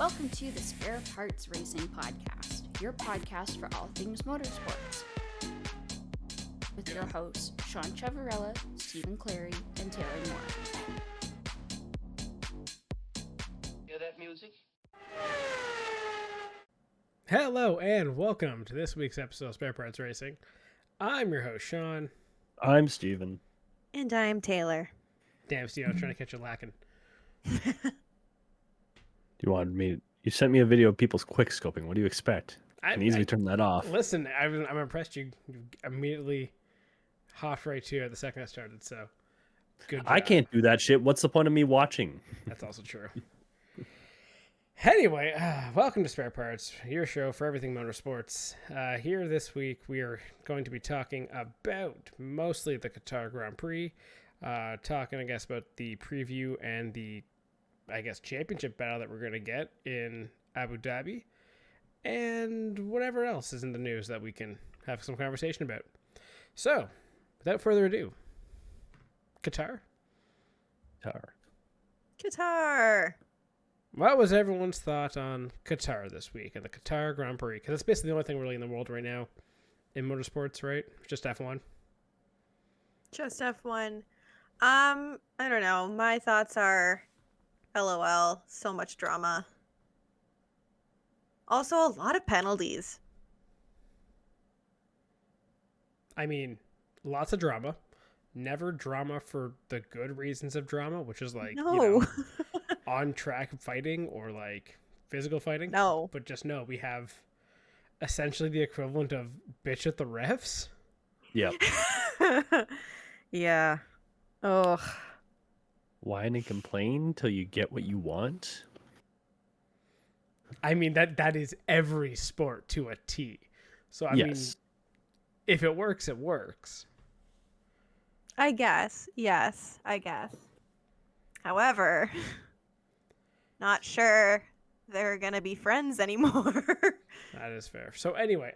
Welcome to the Spare Parts Racing Podcast, your podcast for all things motorsports. With your hosts, Sean Chavarella, Stephen Clary, and Taylor Moore. Hear that music? Hello and welcome to this week's episode of Spare Parts Racing. I'm your host, Sean. I'm Steven. And I'm Taylor. Damn, Steve, I was trying to catch you lacking. You sent me a video of people's quick scoping. What do you expect? I can easily turn that off. Listen, I'm impressed you immediately hopped right to it the second I started, so good job. I can't do that shit. What's the point of me watching? That's also true. Anyway, welcome to Spare Parts, your show for everything motorsports. Here this week, we are going to be talking about mostly the Qatar Grand Prix, talking, I guess, about the preview and the, championship battle that we're going to get in Abu Dhabi, and whatever else is in the news that we can have some conversation about. So, without further ado, Qatar. What was everyone's thought on Qatar this week and the Qatar Grand Prix? Because it's basically the only thing really in the world right now in motorsports, right? Just F1. Just F1. I don't know. My thoughts are LOL. So much drama. Also, a lot of penalties. I mean, lots of drama. Never drama for the good reasons of drama, which is like, on track fighting or like physical fighting. No. But just know we have essentially the equivalent of bitch at the refs. Yep. Yeah. Oh. Whine and complain till you get what you want. I mean, that is every sport to a T. So, I mean, if it works, it works. I guess. Yes, I guess. However, not sure they're going to be friends anymore. That is fair. So anyway,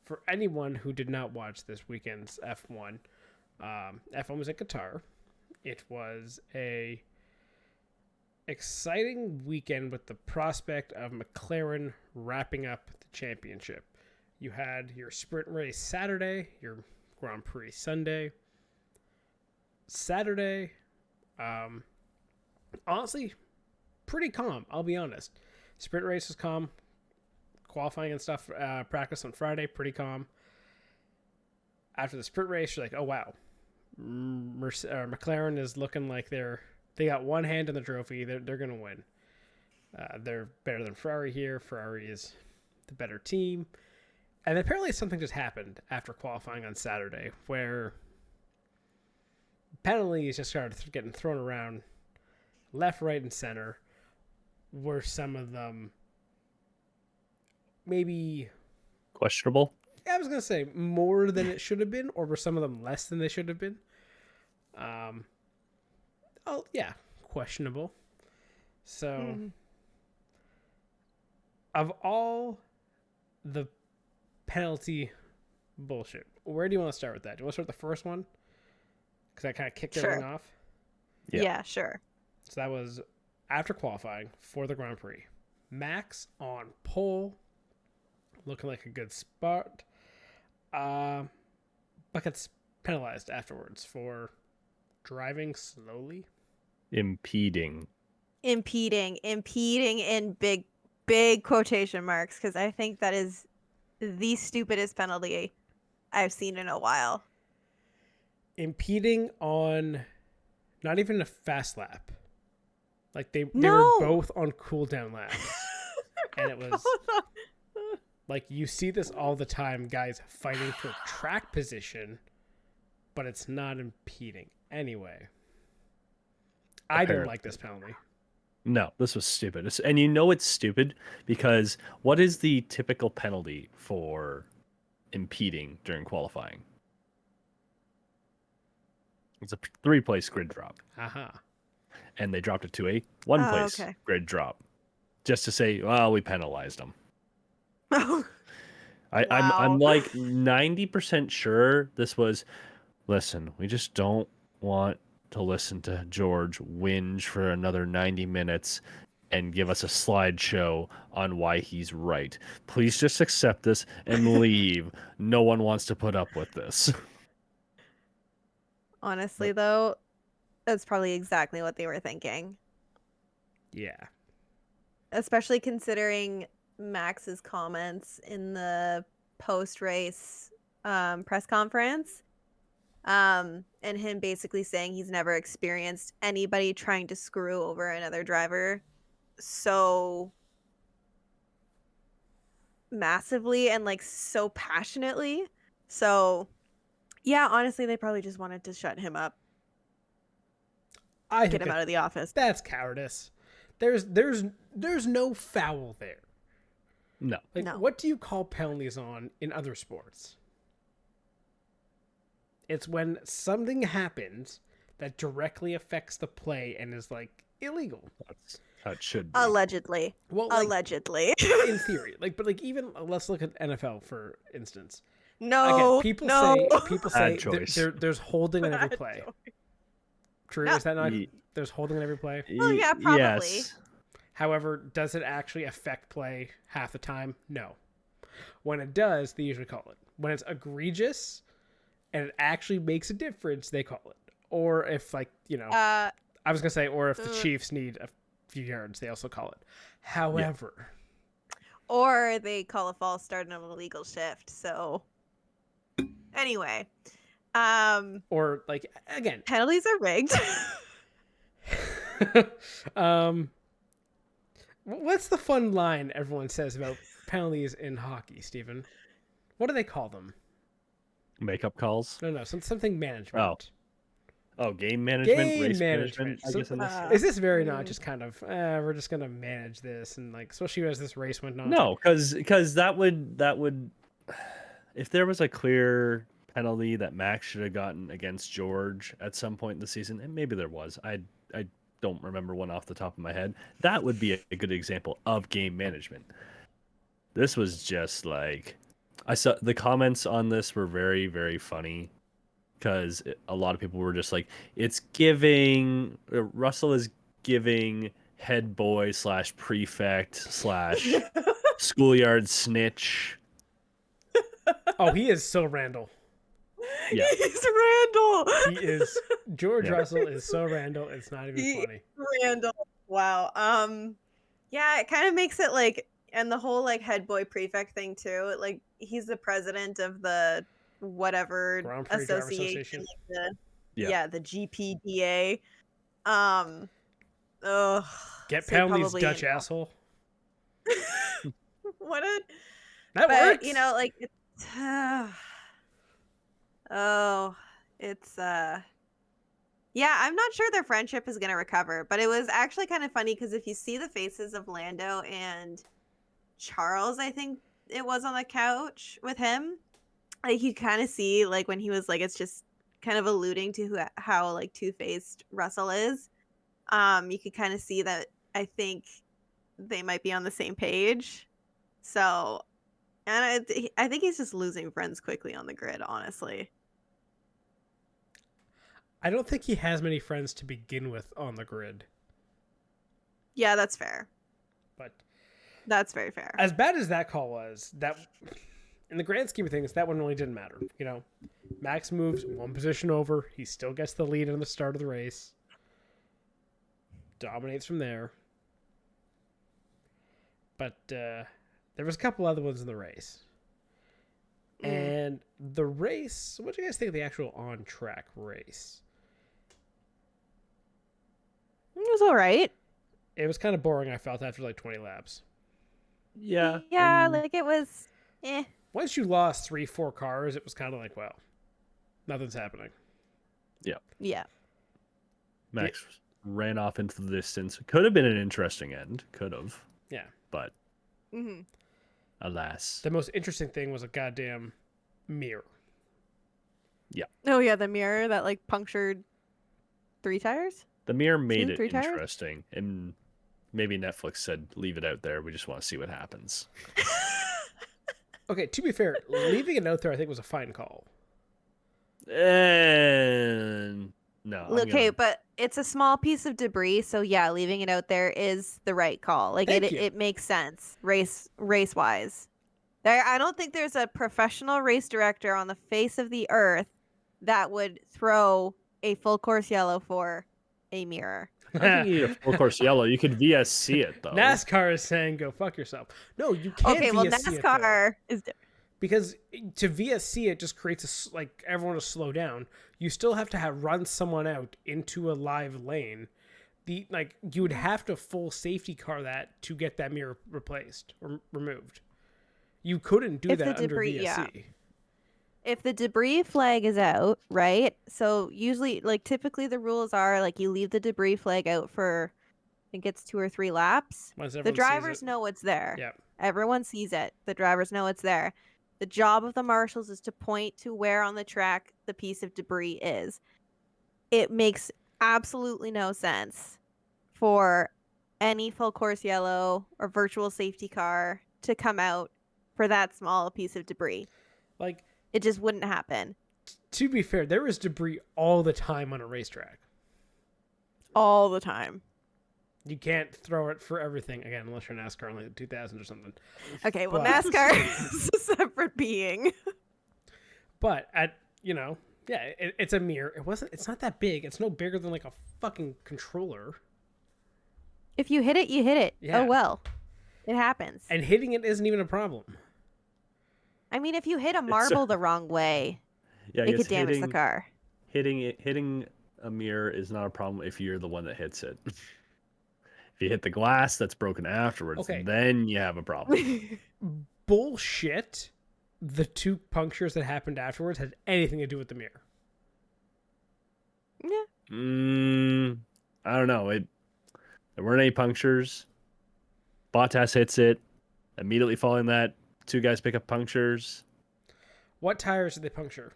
for anyone who did not watch this weekend's F1, F1 was in Qatar. It was a exciting weekend with the prospect of McLaren wrapping up the championship. You had your sprint race Saturday, your Grand Prix Sunday. Saturday, honestly, pretty calm, I'll be honest. Sprint race was calm. Qualifying and stuff, practice on Friday, pretty calm. After the sprint race, you're like, oh, wow. McLaren is looking like they got one hand in the trophy. They're going to win. They're better than Ferrari here. Ferrari is the better team. And apparently something just happened after qualifying on Saturday where penalties just started getting thrown around left, right, and center. Were some of them maybe questionable? I was going to say more than it should have been, or were some of them less than they should have been? Questionable. So, of all the penalty bullshit, where do you want to start with that? Do you want to start with the first one? Because that kind of kicked everything off? Yeah, sure. So that was after qualifying for the Grand Prix. Max on pole, looking like a good spot. But gets penalized afterwards for driving slowly. Impeding in big quotation marks, because I think that is the stupidest penalty I've seen in a while. Impeding on not even a fast lap. Like they were both on cooldown laps. And it was like you see this all the time, guys fighting for track position, but it's not impeding. Anyway, I didn't like this penalty. No, this was stupid. And you know it's stupid because what is the typical penalty for impeding during qualifying? It's a 3-place grid drop. And they dropped it to a 1-place grid drop. Just to say, well, we penalized them. I'm like 90% sure this was, listen, we just don't want to listen to George whinge for another 90 minutes and give us a slideshow on why he's right. Please just accept this and leave. No one wants to put up with this. Honestly, though, that's probably exactly what they were thinking. Yeah. Especially considering Max's comments in the post-race press conference. And him basically saying he's never experienced anybody trying to screw over another driver so massively and like so passionately. So yeah, honestly, they probably just wanted to shut him up. Get him out of the office. That's cowardice. There's no foul there. No. Like, No. what do you call penalties on in other sports? It's when something happens that directly affects the play and is like illegal. That's how it should be. Allegedly. Well, like, Allegedly. in theory, but even let's look at NFL for instance. No. Again, people Bad say choice. there's holding on every Bad play. choice. True, No. is that not? There's holding on every play. Well, yeah, probably. Yes. However, does it actually affect play half the time? No. When it does, they usually call it. When it's egregious and it actually makes a difference, they call it. Or if, like, I was going to say, or if the Chiefs need a few yards, they also call it. However. Or they call a false start and an illegal shift. So, anyway. Or, like, again. Penalties are rigged. What's the fun line everyone says about penalties in hockey, Stephen? What do they call them? Makeup calls. No, something management. Oh, game management, race management. I guess in this. Is this very not just kind of we're just gonna manage this and like especially as this race went on? No, because that would if there was a clear penalty that Max should have gotten against George at some point in the season, and maybe there was. I don't remember one off the top of my head. That would be a good example of game management. This was just like, I saw the comments on this were very, very funny because a lot of people were just like, it's giving, Russell is giving head boy / prefect / schoolyard snitch. Oh, he is so Randall. Yeah. He's Randall. He is George Russell is so Randall. It's not even funny. Randall. Wow. Yeah, it kind of makes it like, and the whole like head boy prefect thing too. Like he's the president of the whatever Grand Prix Driver Association. Like the GPDA. Get penalties, Dutch asshole. What a that works. Like it's yeah, I'm not sure their friendship is gonna recover, but it was actually kind of funny because if you see the faces of Lando and Charles, I think it was on the couch with him, like you kind of see like when he was like, it's just kind of alluding to how like two-faced Russell is. You could kind of see that I think they might be on the same page. So, and I think he's just losing friends quickly on the grid, honestly. I don't think he has many friends to begin with on the grid. Yeah, that's fair. But that's very fair. As bad as that call was, that in the grand scheme of things, that one really didn't matter. Max moves one position over. He still gets the lead in the start of the race. Dominates from there. But there was a couple other ones in the race. And the race, what do you guys think of the actual on-track race? It was all right. It was kind of boring, I felt, after like 20 laps. Yeah. Yeah, like it was Once you lost 3-4 cars, it was kind of like, well, nothing's happening. Yeah. Yeah. Max ran off into the distance. Could have been an interesting end. Could have. Yeah. But alas. The most interesting thing was a goddamn mirror. Yeah. Oh, yeah, the mirror that like punctured 3 tires? The mirror made it 3 tires? interesting. And maybe Netflix said, leave it out there. We just want to see what happens. Okay, to be fair, leaving it out there I think was a fine call. And no. Okay, but it's a small piece of debris, so yeah, leaving it out there is the right call. Like Thank you. it makes sense race wise. I don't think there's a professional race director on the face of the earth that would throw a full course yellow for a mirror. I think you need a full course yellow. You could VSC it though. NASCAR is saying go fuck yourself. No, you can't. Okay, well, VSC NASCAR is different. because to VSC it just creates like everyone to slow down. You still have to run someone out into a live lane. You would have to full safety car that to get that mirror replaced or removed. You couldn't do that under VSC. Yeah. If the debris flag is out, right? So usually, typically the rules are you leave the debris flag out for, I think it's 2 or 3 laps. The drivers know it's there. Yeah. Everyone sees it. The drivers know it's there. The job of the marshals is to point to where on the track the piece of debris is. It makes absolutely no sense for any full course yellow or virtual safety car to come out for that small piece of debris. It just wouldn't happen. To be fair, there is debris all the time on a racetrack. All the time. You can't throw it for everything, again, unless you're NASCAR in the 2000s or something. Okay, well, NASCAR is a separate being. But it's a mirror. It's not that big. It's no bigger than a fucking controller. If you hit it, you hit it. Yeah. Oh well. It happens. And hitting it isn't even a problem. I mean, if you hit a marble the wrong way, it could damage the car. Hitting a mirror is not a problem if you're the one that hits it. If you hit the glass that's broken afterwards, then you have a problem. Bullshit. The 2 punctures that happened afterwards had anything to do with the mirror. Yeah. I don't know. There weren't any punctures. Bottas hits it. Immediately following that, 2 guys pick up punctures. What tires did they puncture?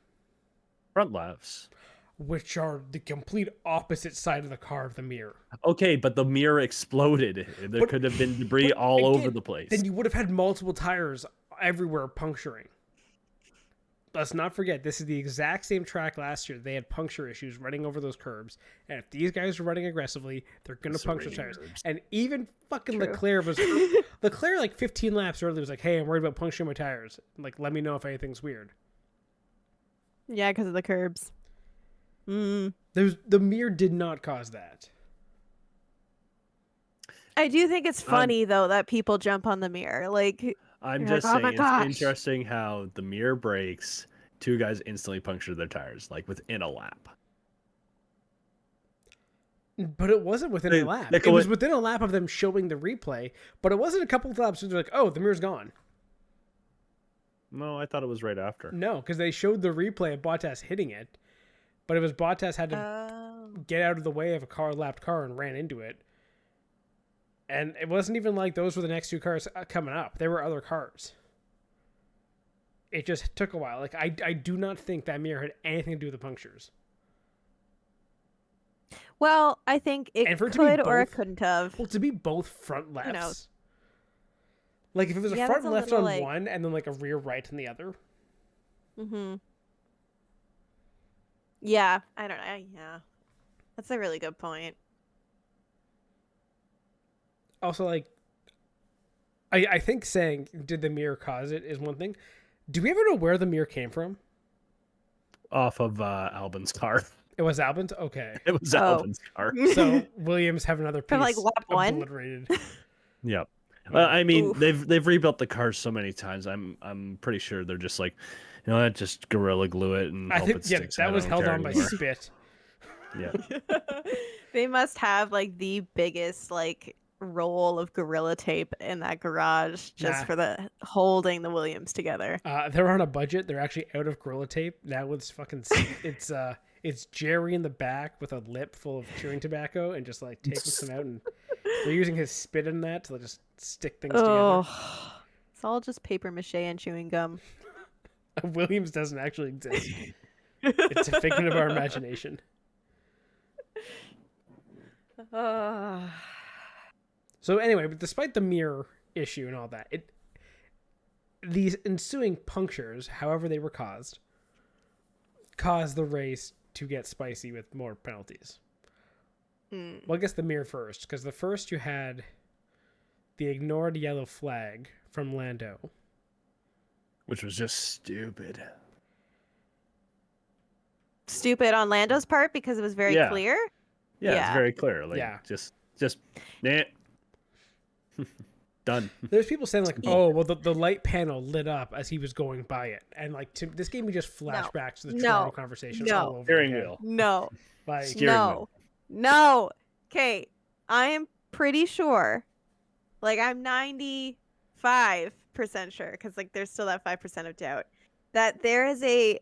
Front lefts. Which are the complete opposite side of the car of the mirror. Okay, but the mirror exploded. There could have been debris all over the place. Then you would have had multiple tires everywhere puncturing. Let's not forget, this is the exact same track last year. They had puncture issues running over those curbs. And if these guys are running aggressively, they're going to puncture tires. And even fucking Leclerc was... Leclerc, 15 laps early, was like, hey, I'm worried about puncturing my tires. Let me know if anything's weird. Yeah, because of the curbs. The mirror did not cause that. I do think it's funny, though, that people jump on the mirror. I'm just saying, it's interesting how the mirror breaks, 2 guys instantly puncture their tires, within a lap. But it wasn't within a lap. It was within a lap of them showing the replay, but it wasn't a couple of laps where they're like, oh, the mirror's gone. No, I thought it was right after. No, because they showed the replay of Bottas hitting it, but it was Bottas had to get out of the way of a lapped car and ran into it. And it wasn't even like those were the next 2 cars coming up. There were other cars. It just took a while. I do not think that mirror had anything to do with the punctures. Well, I think it could or it couldn't have. Well, to be both front lefts. If it was a front left on one and then a rear right on the other. Mm-hmm. Yeah, I don't know. Yeah. That's a really good point. Also, I think saying, did the mirror cause it is one thing. Do we ever know where the mirror came from? Off of Albon's car. It was Albon's? Okay. It was Albon's car. So Williams have another piece lap 1? Obliterated. Yep. I mean, they've rebuilt the cars so many times. I'm pretty sure they're just just Gorilla Glue it and hope it sticks. That was held on by spit. Yeah. They must have the biggest roll of Gorilla Tape in that garage just for the holding the Williams together. They're on a budget. They're actually out of Gorilla Tape now. It's fucking it's Jerry in the back with a lip full of chewing tobacco and just taping some out, and they're using his spit in that to just stick things together. It's all just paper mache and chewing gum. Williams doesn't actually exist. It's a figment of our imagination. So anyway, but despite the mirror issue and all that, these ensuing punctures, however they were caused the race to get spicy with more penalties. Well, I guess the mirror first, because the first you had the ignored yellow flag from Lando, which was just stupid. Stupid on Lando's part because it was very clear. Yeah, it's very clear. Like, Yeah. just nah. Done. There's people saying like, oh, well, the light panel lit up as he was going by it, and like this gave me just flashbacks to the Toronto conversation all over Steering again. wheel. No. Like, No. Okay, I am pretty sure. Like, I'm 95% sure, because like there's still that 5% of doubt that there is a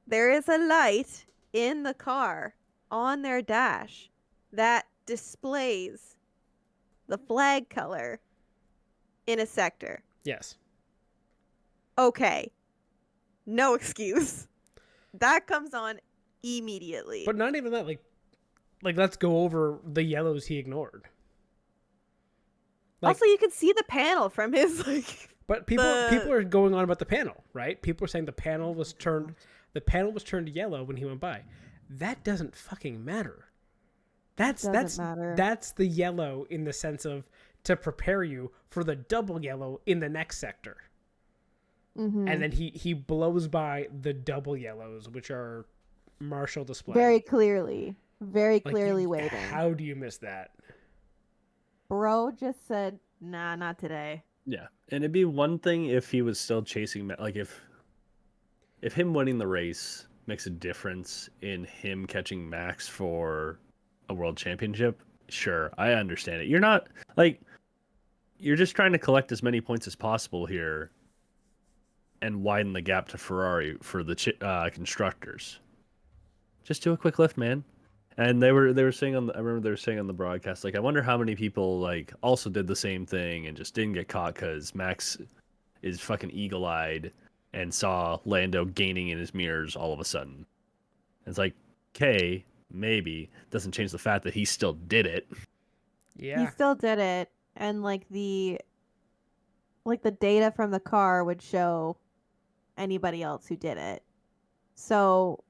light in the car on their dash that displays the flag color in a sector. Yes. Okay. No excuse. That comes on immediately. But not even that. Like let's go over the yellows he ignored. Like, also, you can see the panel from his like. But people are going on about the panel, right? People are saying the panel was turned yellow when he went by. That doesn't fucking matter. That's the yellow in the sense of to prepare you for the double yellow in the next sector. Mm-hmm. And then he blows by the double yellows, which are marshal display. Very clearly waiting. How do you miss that? Bro just said, nah, not today. Yeah, and it'd be one thing if he was still chasing, like if him winning the race makes a difference in him catching Max for a world championship. Sure, I understand it. You're not like you're just trying to collect as many points as possible here and widen the gap to Ferrari for the constructors. Just do a quick lift, man. And they were saying I remember they were saying on the broadcast, like, I wonder how many people like also did the same thing and just didn't get caught because Max is fucking eagle-eyed and saw Lando gaining in his mirrors all of a sudden. And it's like, okay, maybe doesn't change the fact that he still did it. Yeah, he still did it, and like the data from the car would show anybody else who did it. So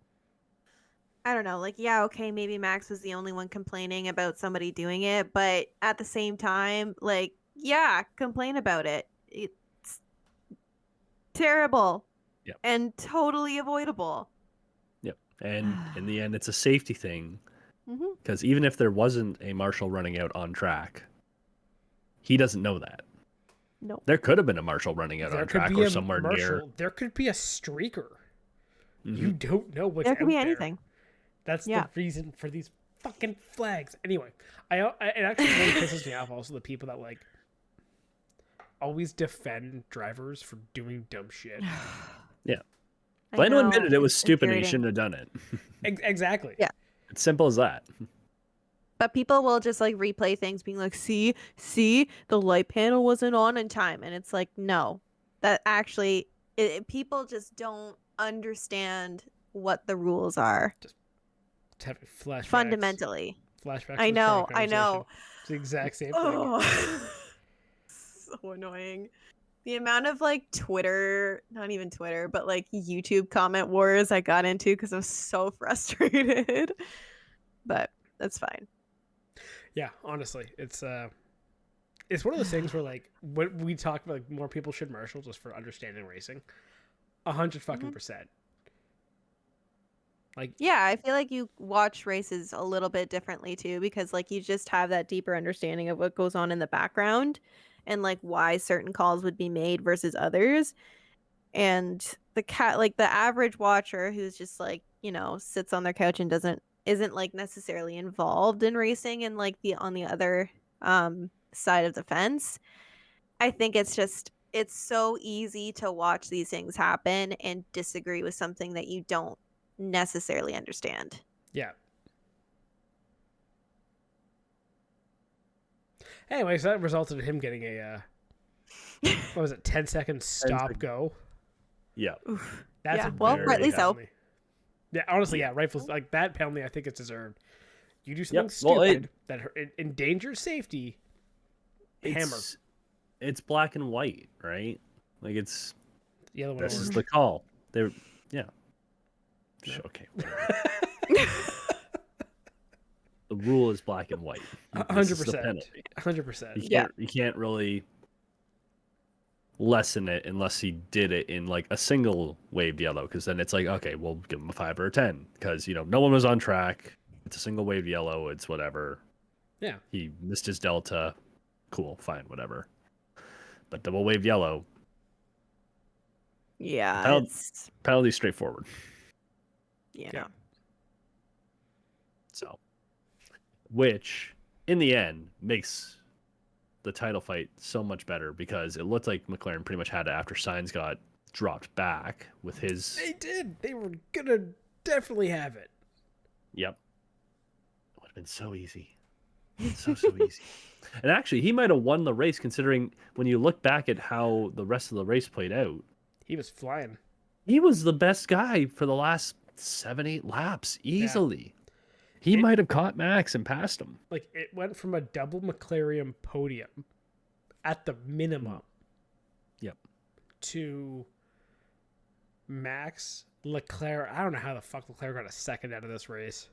I don't know, like, yeah, okay, maybe Max was the only one complaining about somebody doing it, but at the same time, like, yeah, complain about it. It's terrible. Yep. And totally avoidable. Yep. And in the end, it's a safety thing. Mm-hmm. Because even if there wasn't a marshal running out on track, he doesn't know that. Nope. There could have been a marshal running out on track or somewhere near. There could be a streaker. Mm-hmm. You don't know what's There could out be there. anything. That's the reason for these fucking flags. Anyway, it actually really pisses me off also the people that like always defend drivers for doing dumb shit. Yeah. Lando admitted it was stupid and he shouldn't have done it. Exactly. Yeah. It's simple as that. But people will just like replay things being like, see, the light panel wasn't on in time. And it's like, no, that actually, people just don't understand what the rules are. Just having flashbacks. Fundamentally. Flashbacks. I know. It's the exact same thing. Oh. So annoying. The amount of like not even Twitter, but like YouTube comment wars I got into because I was so frustrated. But that's fine. Yeah, honestly, it's one of those things where like when we talk about like, more people should marshal just for understanding racing, 100% Like, yeah, I feel like you watch races a little bit differently too, because like you just have that deeper understanding of what goes on in the background and like why certain calls would be made versus others. And the average watcher who's just like, sits on their couch and isn't like necessarily involved in racing and like on the other side of the fence. I think it's so easy to watch these things happen and disagree with something that you don't necessarily understand. Yeah. Anyway, so that resulted in him getting a 10-second stop go. Yeah. Oof. That's rightly so. Yeah, honestly, yeah, rightful. Like that penalty, I think it's deserved. You do something stupid that endangers safety. Hammer. It's black and white, right? Like it's yellow. This is the call. Yeah. Okay. The rule is black and white. This is the 100%. penalty. 100%. You can't really lessen it unless he did it in like a single waved yellow, because then it's like, okay, we'll give him a 5 or a 10 because no one was on track. It's a single waved yellow. It's whatever. Yeah. He missed his delta. Cool, fine, whatever. But double waved yellow. Yeah. Penalty straightforward. Yeah. So, which in the end makes the title fight so much better, because it looked like McLaren pretty much had it after Sainz got dropped back with his. They did. They were gonna definitely have it. Yep. It would have been so easy. So easy. And actually, he might have won the race, considering when you look back at how the rest of the race played out. He was flying. He was the best guy for the last 7-8 laps easily. He might have caught Max and passed him. Like, it went from a double McLaren podium at the minimum. Yep. To Max, Leclerc. I don't know how the fuck Leclerc got a second out of this race.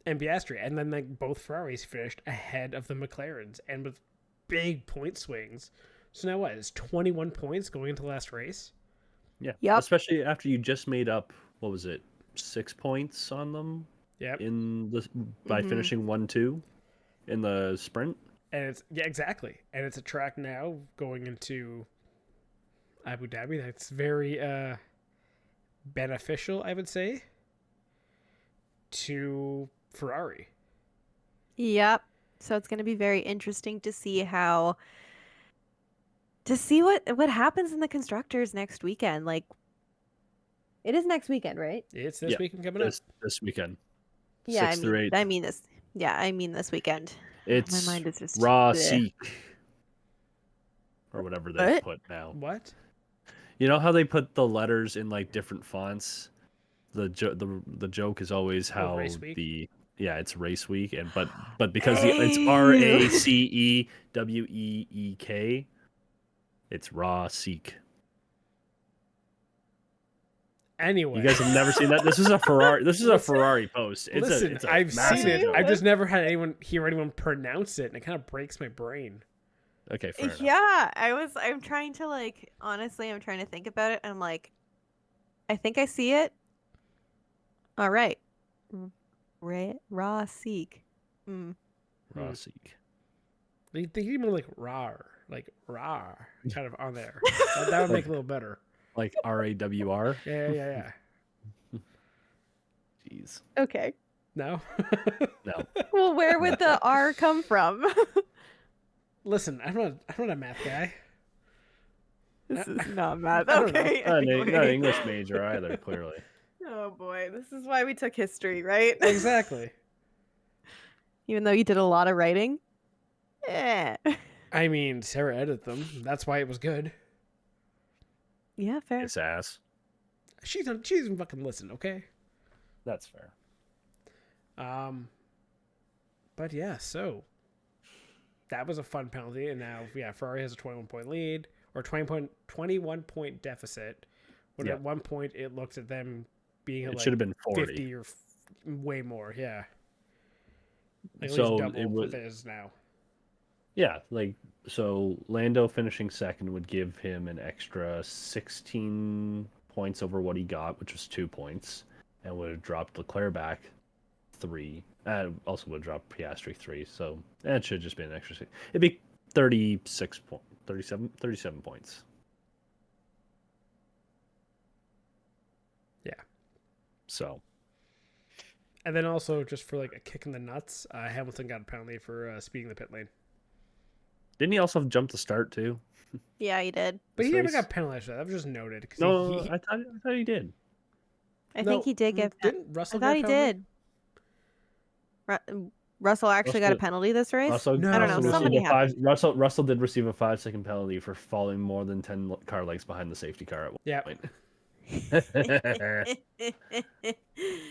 And Piastri. And then like both Ferraris finished ahead of the McLarens and with big point swings. So now what? It's 21 points going into the last race? Yeah. Yep. Especially after you just made up, what was it, 6 points on them? Yep. By finishing 1-2 in the sprint. And it's exactly. And it's a track now going into Abu Dhabi that's very beneficial, I would say, to Ferrari. Yep. So it's going to be very interesting to see what happens in the constructors next weekend. Like, it is next weekend, right? It's this weekend coming up. This weekend. Yeah, 6 through 8. I mean this. Yeah, I mean this weekend. It's my mind is just raw bleh. seek or whatever they What? put now. What? You know how they put the letters in like different fonts? The joke is always how race week? it's race week, and but because it's RACEWEEK, it's raw seek. Anyway, You guys have never seen that? This is a Ferrari. This is a Ferrari post. Listen, I've massive seen it. joke. I've just never had anyone pronounce it, and it kind of breaks my brain. Okay, fair enough. Yeah, I'm trying to honestly, I'm trying to think about it, and I'm like, I think I see it. All right. Raw seek. Raw seek. They even like rar, kind of on there. That would make it a little better. Like RAWR. Yeah. Jeez. Okay. No. No. Well, where would the R come from? Listen, I'm not a math guy. This is not math. I don't know. Okay. Not an anyway. English major either, clearly. Oh boy, this is why we took history, right? Exactly. Even though you did a lot of writing. Yeah. I mean, Sarah edited them. That's why it was good. Yeah, fair. It's ass. She doesn't fucking listen, okay? That's fair. But yeah, so that was a fun penalty, and now Ferrari has a 21-point lead or 21-point deficit. When at one point it looked at them being It should have been 40. 50 or way more, yeah. Like at So least double it what was- it is now. Yeah, so Lando finishing second would give him an extra 16 points over what he got, which was 2 points, and would have dropped Leclerc back 3. Also would have dropped Piastri 3. So that should have just been an extra 6. It'd be 37 points. Yeah. So. And then also just for like a kick in the nuts, Hamilton got a penalty for speeding the pit lane. Didn't he also jump the start too? Yeah, he did. But This he never race? got penalized for that. That was just noted. No, he, I thought he did. I think he did get. Didn't Russell I thought get he a penalty? did. Russell actually got a penalty this race. Russell, No. I don't know, Russell somebody received a Russell did receive a 5-second penalty for falling more than 10 car lengths behind the safety car at one Yeah. point.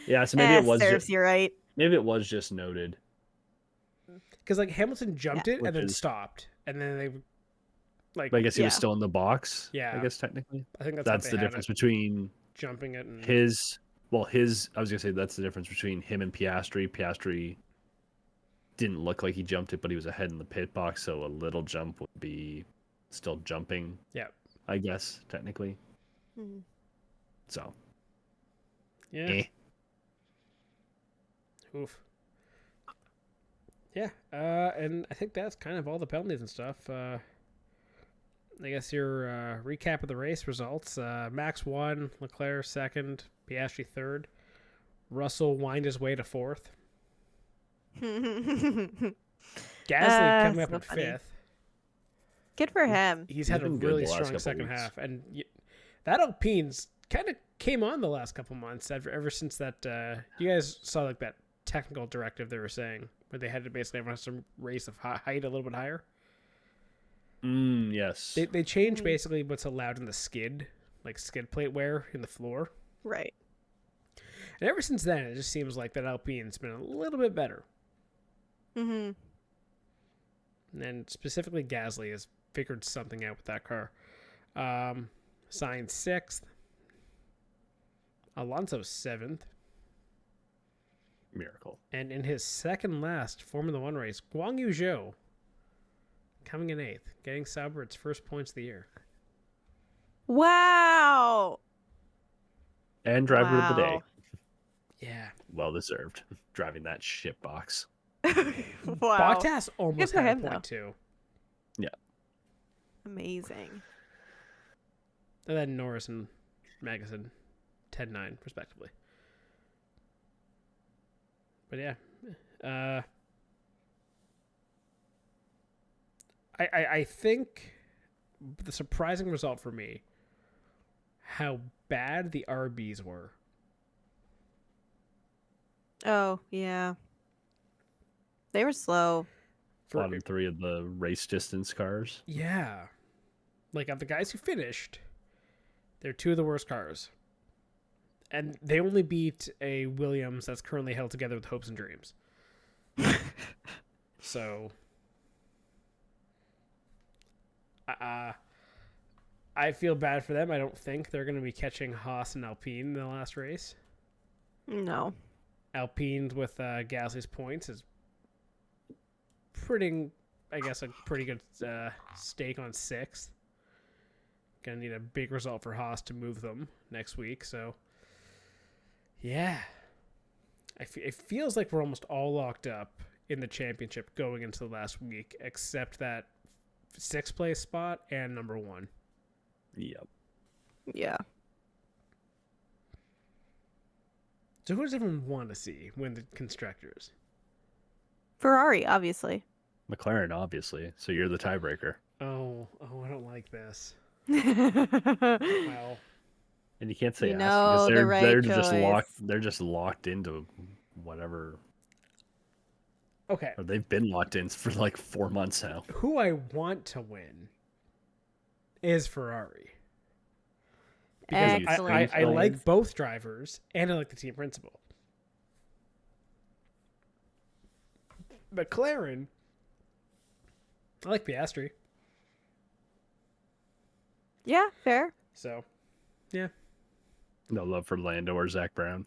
Yeah, so maybe it was serves you right. maybe it was just noted. Because like Hamilton jumped it Which and then is- stopped, and then they like But I guess he was Yeah. still in the box. Yeah. I guess technically I think that's how the they had difference it, between jumping it and his Well, I was gonna say that's the difference between him and Piastri. Piastri didn't look like he jumped it, but he was ahead in the pit box, so a little jump would be still jumping. Yeah. I guess technically. Mhm. So. Yeah. Eh. Oof. Yeah. And I think that's kind of all the penalties and stuff. I guess your recap of the race results: Max won, Leclerc second, Piastri third, Russell whined his way to fourth. Gasly coming up so in funny. fifth. Good for him. He's had a been good really the last strong couple second weeks. half, and that Alpine's kind of came on the last couple months. Ever since that, you guys saw like that technical directive they were saying, where they had to basically everyone has to raise the height a little bit higher. Yes. They changed basically what's allowed in the skid, like skid plate wear in the floor. Right. And ever since then, it just seems like that Alpine's been a little bit better. Mm-hmm. And specifically, Gasly has figured something out with that car. Sainz sixth, Alonso seventh, Miracle. and in his second last Formula One race, Guang Yu Zhou coming in eighth, getting Sauber its first points of the year. Wow. And driver of the day. Yeah. Well deserved. Driving that shit box. Wow. Bottas almost Good for had him, a point too. Yeah. Amazing. And then Norris and Magnussen 10-9 respectively. But yeah. I think the surprising result for me, how bad the RBs were. Oh, yeah. They were slow. Bottom three of the race distance cars. Yeah. Like, of the guys who finished, they're two of the worst cars. And they only beat a Williams that's currently held together with hopes and dreams. So, I feel bad for them. I don't think they're going to be catching Haas and Alpine in the last race. No. Alpine with Gasly's points is pretty good stake on sixth. Gonna need a big result for Haas to move them next week. So, yeah, it feels like we're almost all locked up in the championship going into the last week, except that sixth place spot and number one. Yep. Yeah. So who does everyone want to see win the constructors? Ferrari, obviously. McLaren, obviously. So you're the tiebreaker. Oh, I don't like this. Well, Well, And you can't say You us know because the right they're just choice. locked. They're just locked into whatever, okay. or they've been locked in for like 4 months now. Who I want to win is Ferrari. Because Excellent I like choice. both drivers and I like the team principal. McLaren, I like Piastri. Yeah, fair. So, yeah. No love for Lando or Zach Brown.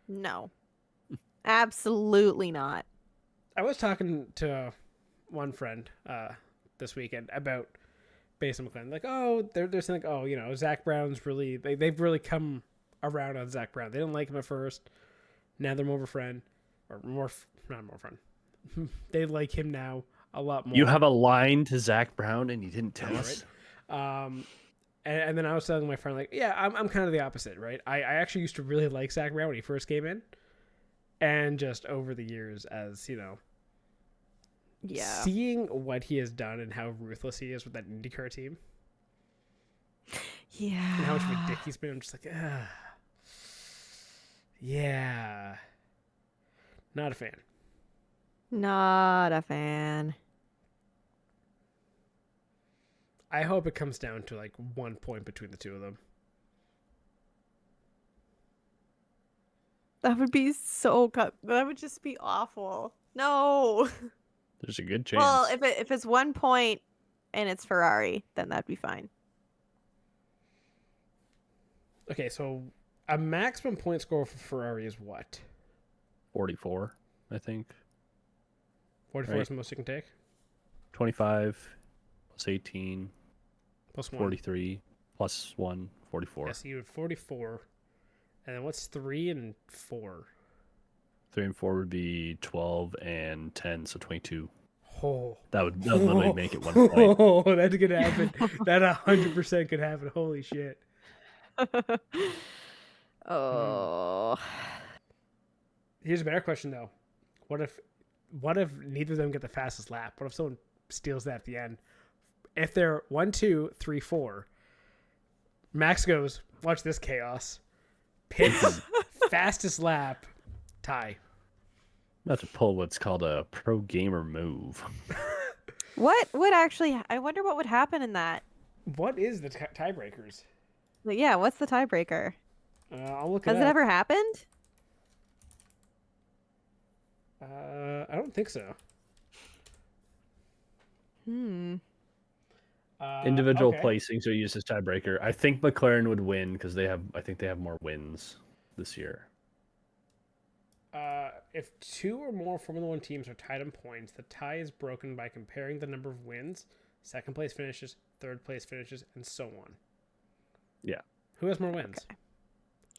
No. Absolutely not. I was talking to one friend this weekend about based on McLaren. Like, oh, they're saying, like, oh, you know, Zach Brown's really, they've really come around on Zach Brown. They didn't like him at first. Now they're more of a friend. Or not more friend. They like him now a lot more. You have a line to Zach Brown and you didn't tell Yeah, us. right? And then I was telling my friend, like, yeah, I'm kind of the opposite, right? I actually used to really like Zach Brown when he first came in. And just over the years, as, you know, Yeah. seeing what he has done and how ruthless he is with that IndyCar team Yeah. and how much of a dick he's been, I'm just like, ugh. Yeah. Not a fan. Not a fan. I hope it comes down to like 1 point between the two of them. That would be so cut. That would just be awful. No. There's a good chance. Well, if it's 1 point and it's Ferrari, then that'd be fine. Okay, so A maximum point score for Ferrari is what? 44, I think. 44 Right. is the most you can take? 25 plus 18 Plus 1. 43 plus 1, 44. Yes, you have 44. And then what's 3 and 4? 3 and 4 would be 12 and 10, so 22. Oh. That would literally make it 1 point. Oh, that could happen. That 100% could happen. Holy shit. Oh. Here's a better question though. What if neither of them get the fastest lap? What if someone steals that at the end? If they're 1, 2, 3, 4, Max goes, watch this chaos. Pits, fastest lap, tie. About to pull what's called a pro gamer move. What would actually? I wonder what would happen in that. What is the tiebreakers? But yeah, what's the tiebreaker? I'll look Has it it up. ever happened? I don't think so. Individual okay. placings are used as tiebreaker. I think McLaren would win because I think they have more wins this year. If 2 or more Formula 1 teams are tied in points, the tie is broken by comparing the number of wins, second place finishes, third place finishes, and so on. Yeah. Who has more wins? Okay.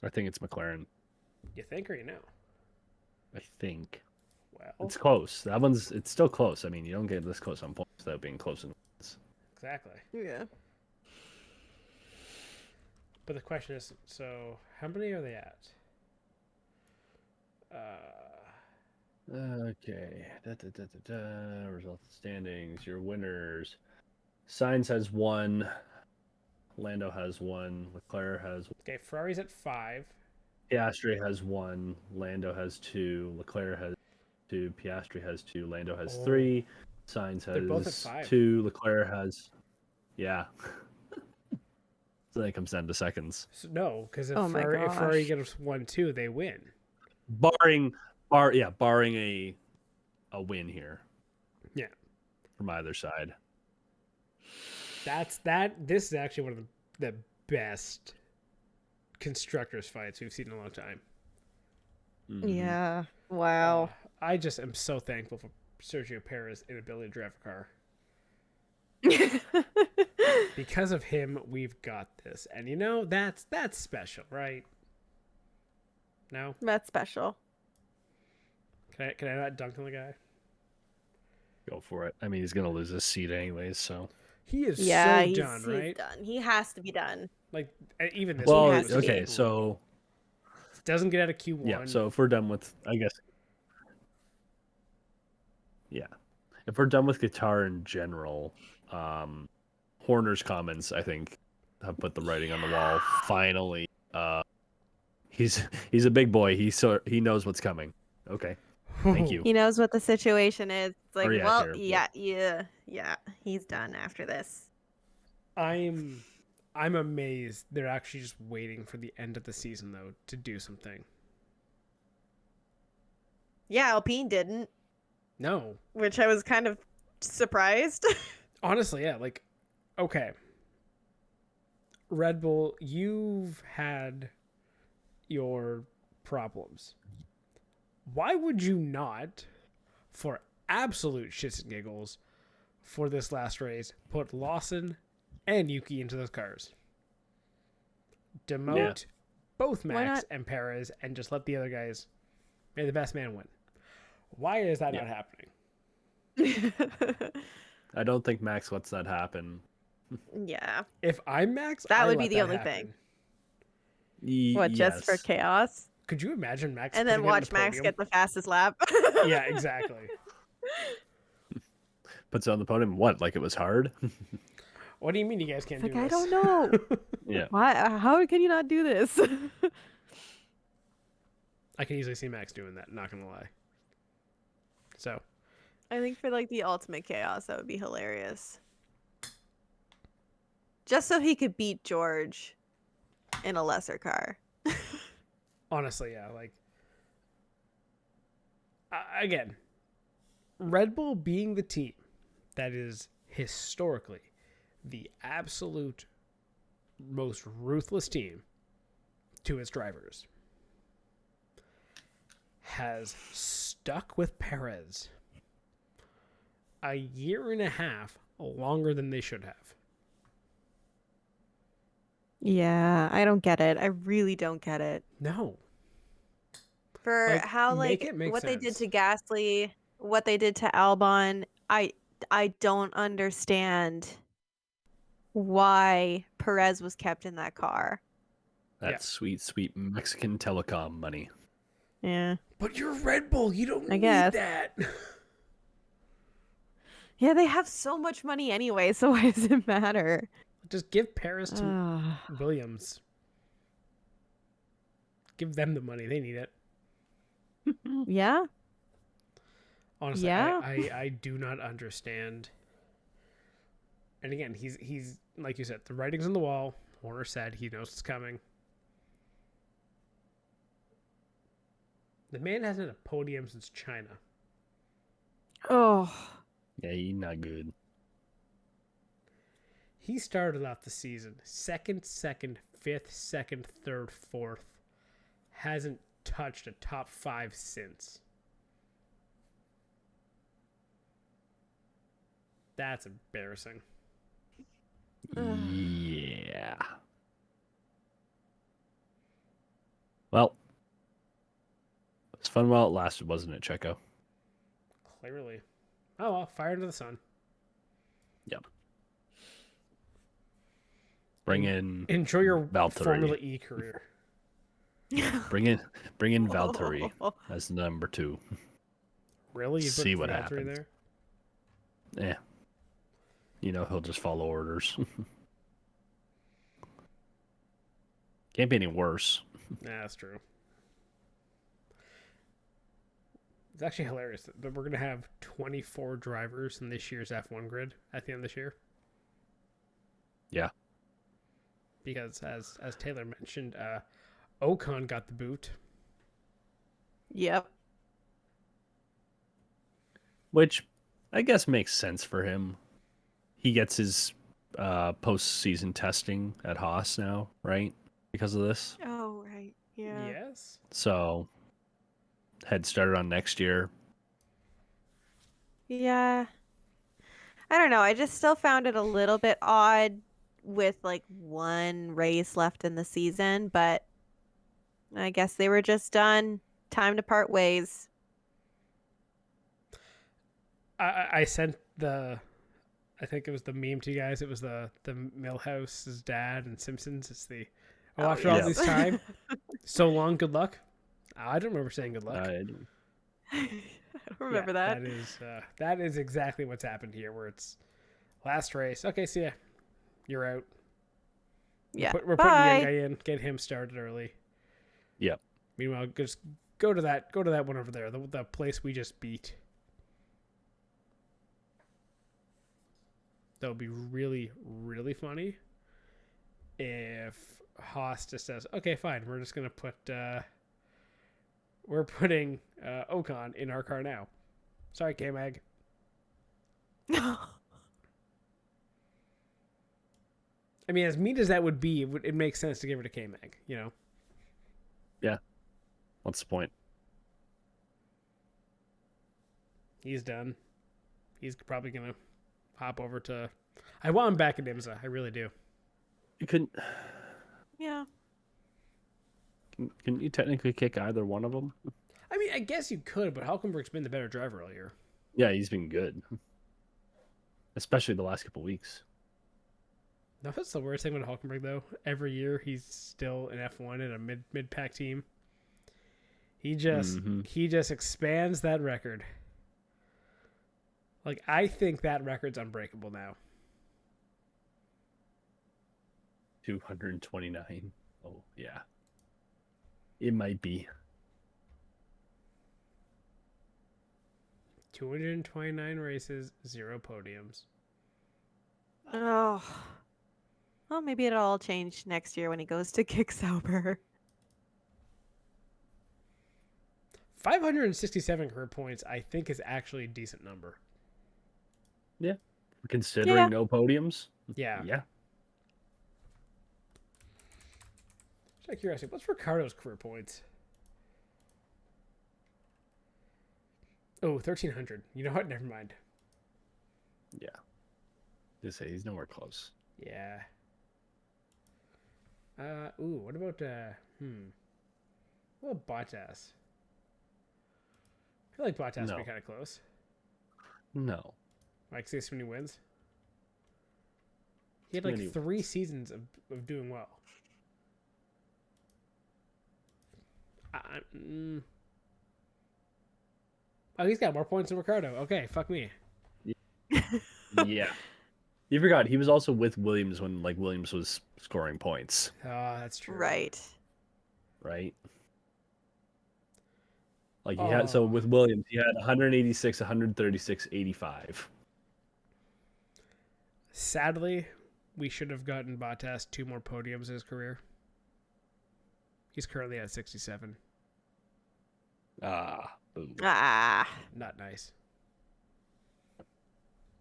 I think it's McLaren. You think or you know? I think. Well, It's close. It's still close. I mean, you don't get this close on points without being close in wins. exactly. Yeah. But the question is, so how many are they at? Okay. Result standings. Your winners. Sainz has 1. Lando has 1. Leclerc has. Okay, Ferrari's at 5. Piastri has 1. Lando has 2. Leclerc has 2. Piastri has 2. Lando has 3. Sainz They're both at has 5. 2. Leclerc has. Yeah. So then it comes down to seconds. So, no, because if, Oh my if Ferrari gosh. gets 1, 2, they win. Barring a win here. Yeah. From either side. This is actually one of the best constructors fights we've seen in a long time. Mhm. Yeah. Wow. I just am so thankful for Sergio Perez's inability to drive a car. Because of him, we've got this. And you know, that's special, right? No? That's special. Can I not dunk on the guy? Go for it. I mean, he's gonna lose his seat anyways, so. He is Yeah, so he's done, right? done. He has to be done. Like even this Well, one has to was be. okay, so doesn't get out of Q1. yeah, so if we're done with, I guess. Yeah, if we're done with guitar in general, Horner's comments, I think, have put the writing on the wall. Finally, he's a big boy. He knows what's coming. Okay, thank you. He knows what the situation is. It's like, yeah, well, here, yeah. He's done after this. I'm amazed they're actually just waiting for the end of the season though to do something. Yeah, Alpine didn't, No. which I was kind of surprised. Honestly, yeah, like okay. Red Bull, you've had your problems. Why would you not, for absolute shits and giggles, for this last race, put Lawson and Yuki into those cars? Demote both Why Max not? and Perez and just let the other guys, may the best man win. Why is that not happening? I don't think Max lets that happen. Yeah. If I'm Max, That I would let be the that only happen. thing. What, just for Yes. chaos? Could you imagine Max And then putting it on watch the Max podium? get the fastest lap. Yeah, exactly. Puts it on the podium. What? Like it was hard? What do you mean you guys can't Like, do I this? don't know. Yeah. Why? How can you not do this? I can easily see Max doing that, not gonna lie. So, I think for like the ultimate chaos, that would be hilarious. Just so he could beat George in a lesser car. honestly, yeah, like again, Red Bull being the team that is historically the absolute most ruthless team to his drivers, has stuck with Perez a year and a half longer than they should have. Yeah, I don't get it. I really don't get it. No. For Like, how make it make what they did sense. to Gasly, what they did to Albon, I don't understand why Perez was kept in that car. That Yeah. sweet, sweet Mexican telecom money. Yeah. But you're Red Bull. You don't I need guess. that. Yeah, they have so much money anyway, so why does it matter? Just give Paris to Ugh. Williams. Give them the money. They need it. Yeah. Honestly, Yeah. I do not understand. And again, he's like you said, the writing's on the wall. Horner said he knows it's coming. The man hasn't had a podium since China. Oh. Yeah, he's not good. He started off the season second, fifth, second, third, fourth. Hasn't touched a top 5 since. That's embarrassing. Yeah. Well, it was fun while it lasted, wasn't it, Checo? Clearly. Oh well, fire into the sun. Yep. Bring in Enjoy your Valtteri. Formula E career. Bring in Valtteri as the number 2. Really? You put See what Valtteri happens. there? Yeah. You know, he'll just follow orders. Can't be any worse. Nah, that's true. It's actually hilarious that we're going to have 24 drivers in this year's F1 grid at the end of this year. Yeah. Because as Taylor mentioned, Ocon got the boot. Yep. Which I guess makes sense for him. He gets his postseason testing at Haas now, right? Because of this. Oh, right. Yeah. Yes. So, head started on next year. Yeah. I don't know. I just still found it a little bit odd with like one race left in the season, but I guess they were just done. Time to part ways. I sent I think it was the meme to you guys. It was the Millhouse's dad and Simpsons. It's the after all yeah. this time, so long, good luck. I don't remember saying good luck. I don't remember that. That is exactly what's happened here, where it's last race. Okay, see ya. You're out. Yeah. We're putting the Bye. young guy in, get him started early. Yep. Meanwhile, just go to that one over there, the place we just beat. That would be really, really funny if Haas just says, okay, fine, we're just going to put, we're putting Ocon in our car now. Sorry, K-Mag. I mean, as mean as that would be, it makes sense to give it to K-Mag, you know? Yeah. What's the point? He's done. He's probably going to hop over to... I want him back at IMSA. I really do. You couldn't... Yeah. Can you technically kick either one of them? I mean, I guess you could, but Hülkenberg's been the better driver all year. Yeah, he's been good. Especially the last couple weeks. No, that's the worst thing with Hülkenberg, though. Every year, he's still an F1 in a mid-pack team. He just expands that record. Like, I think that record's unbreakable now. 229. Oh, yeah. It might be. 229 races, 0 podiums. Oh. Well, maybe it'll all change next year when he goes to kick Sauber. 567 career points, I think, is actually a decent number. Yeah. Considering no podiums. Yeah. Yeah. Out of curiosity, what's Ricardo's career points? Oh, 1,300. You know what? Never mind. Yeah. Just say he's nowhere close. Yeah. What about What about Bottas? I feel like Bottas would be kind of close. No. Like, see how many wins? He had like 3 seasons of doing well. Oh, he's got more points than Ricardo. Okay, fuck me. Yeah. You forgot he was also with Williams when like Williams was scoring points. Oh, that's true. Right. Right. Like he had so with Williams he had 186, 136, 85. Sadly, we should have gotten Bottas 2 more podiums in his career. He's currently at 67. Boom. Not nice.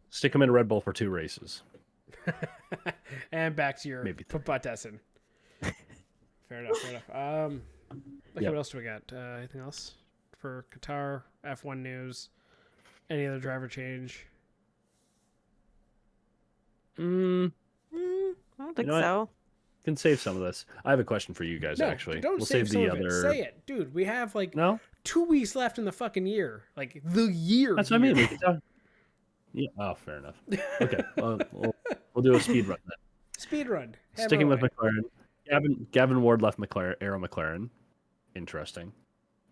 Stick him in a Red Bull for 2 races. And back to your Maybe put Bottas in. Fair enough. Okay, what else do we got? Anything else for Qatar F1 news? Any other driver change? I don't think so. Can save some of this. I have a question for you guys. No, actually, don't we'll save the some of other. It. Say it, dude. We have like No, 2 weeks left in the fucking year. Like the year. that's what I mean. We can talk... Yeah. Oh, fair enough. Okay. We'll do a speed run then. Speed run. Sticking with McLaren. Gavin Ward left McLaren. Interesting.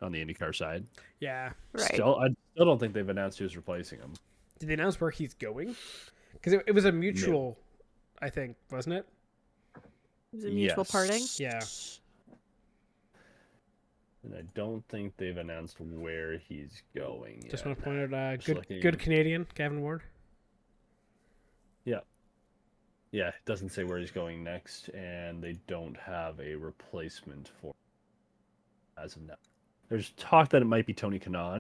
On the IndyCar side. Yeah. Right. I still don't think they've announced who's replacing him. Did they announce where he's going? Because it was a mutual, I think, wasn't it? It was a mutual parting. Yeah. And I don't think they've announced where he's going yet. Just want to point out, looking. good Canadian, Gavin Ward. Yeah. Yeah, it doesn't say where he's going next, and they don't have a replacement for him as of now. There's talk that it might be Tony Kanaan.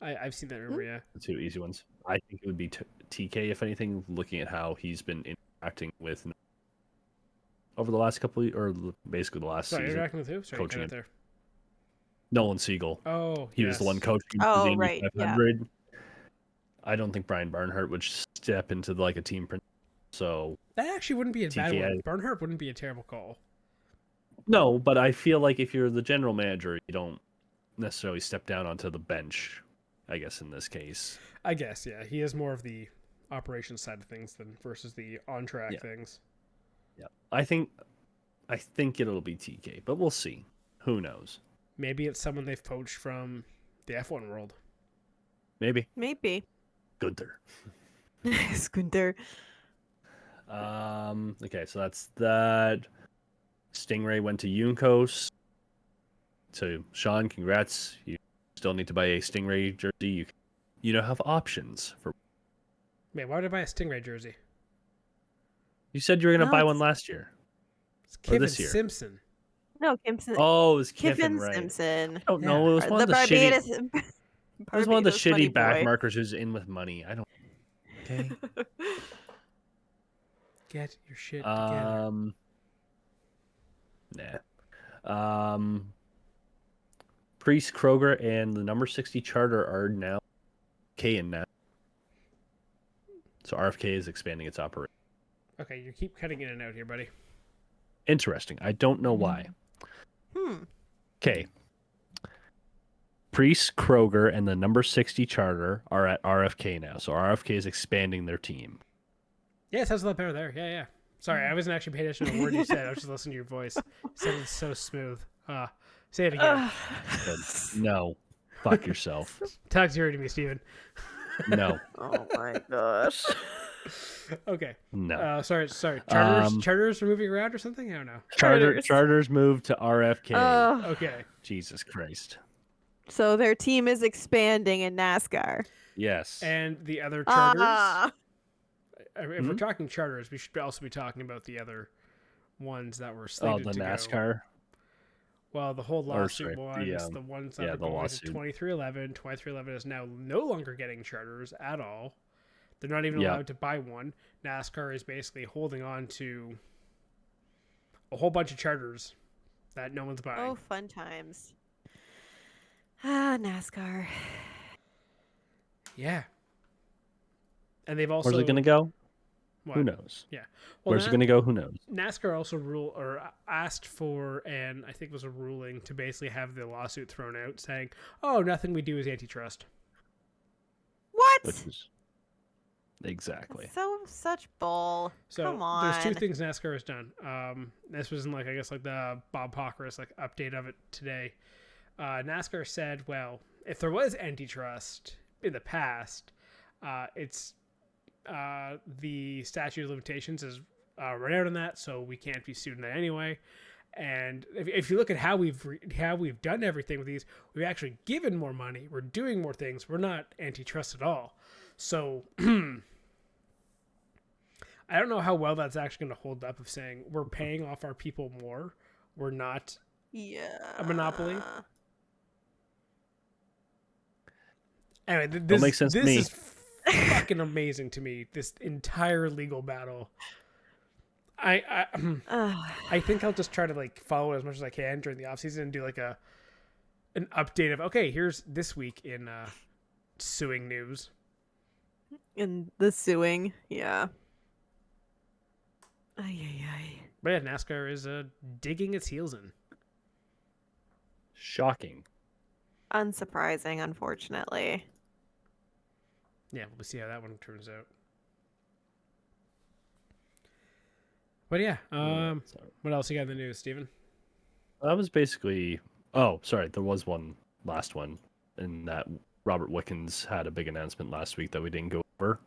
I've seen that rumor, yeah. The 2 easy ones. I think it would be TK, if anything, looking at how he's been interacting with over the last basically the last season. Interacting with who? Sorry, coaching it there. Nolan Siegel. Oh, he was the one coaching the Indy right, 500. Yeah. I don't think Brian Barnhart would step into like a team principal. So that actually wouldn't be a bad TK, one. Barnhart wouldn't be a terrible call. No, but I feel like if you're the general manager, you don't necessarily step down onto the bench, I guess, in this case. I guess, yeah. He is more of the operations side of things than versus the on-track things. Yeah. I think it'll be TK, but we'll see. Who knows? Maybe it's someone they've poached from the F1 world. Maybe. Gunther. Okay, so that's that. Stingray went to Juncos. So, Sean, congrats. You still need to buy a Stingray jersey. You don't have options for. Man, why would I buy a Stingray jersey? You said you were going to buy one last year. It's Kevin this year. Simpson. No, Kimpson. Oh, it was Kiffin right. Simpson. I don't know. It was one of the shitty. It was one of the shitty back markers who's in with money. I don't. Okay. Get your shit together. Priest, Kroger, and the number 60 charter are now in now. So RFK is expanding its operation. Okay, you keep cutting in and out here, buddy. Interesting. I don't know why. Okay. Priest, Kroger, and the number 60 charter are at RFK now. So RFK is expanding their team. Yeah, it sounds a lot better there. Yeah. Sorry, I wasn't actually paying attention to the word you said. I was just listening to your voice. You said it so smooth. Say it again. No. Fuck yourself. Talk to me, Steven. No. Oh my gosh. Okay. No. Sorry. Charters are moving around or something? I don't know. Charters moved to RFK. Okay. Jesus Christ. So their team is expanding in NASCAR. Yes. And the other charters. If we're talking charters, we should also be talking about the other ones that were slated to go. Oh, the NASCAR? Well, the whole lawsuit ones, the ones that are going lawsuit. to 2311. 2311 is now no longer getting charters at all. They're not even allowed to buy one. NASCAR is basically holding on to a whole bunch of charters that no one's buying. Oh, fun times. Ah, NASCAR. Yeah. And they've also... Where's it going to go? What? Who knows? Yeah. Well, Where's it going to go? Who knows? NASCAR also asked for, and I think it was a ruling, to basically have the lawsuit thrown out saying, oh, nothing we do is antitrust. What? Which is exactly. Such bull. So Come on. there's two things NASCAR has done. This was in I guess the Bob Pockrass update of it today. NASCAR said, well, if there was antitrust in the past, it's the statute of limitations is run out on that, so we can't be sued in that anyway. And if you look at how we've done everything with these, we've actually given more money. We're doing more things. We're not antitrust at all. So I don't know how well that's actually going to hold up. Of saying we're paying off our people more, we're not a monopoly. Anyway, this makes sense to me. Is fucking amazing to me. This entire legal battle. I think I'll just try to follow it as much as I can during the off season and do an update of, okay, here's this week in suing news. In the suing, yeah. But yeah, NASCAR is digging its heels in. Shocking. Unsurprising, unfortunately. Yeah, we'll see how that one turns out. But yeah, what else you got in the news, Steven? That was basically... Oh, sorry, there was one last one, in that Robert Wickens had a big announcement last week that we didn't go over.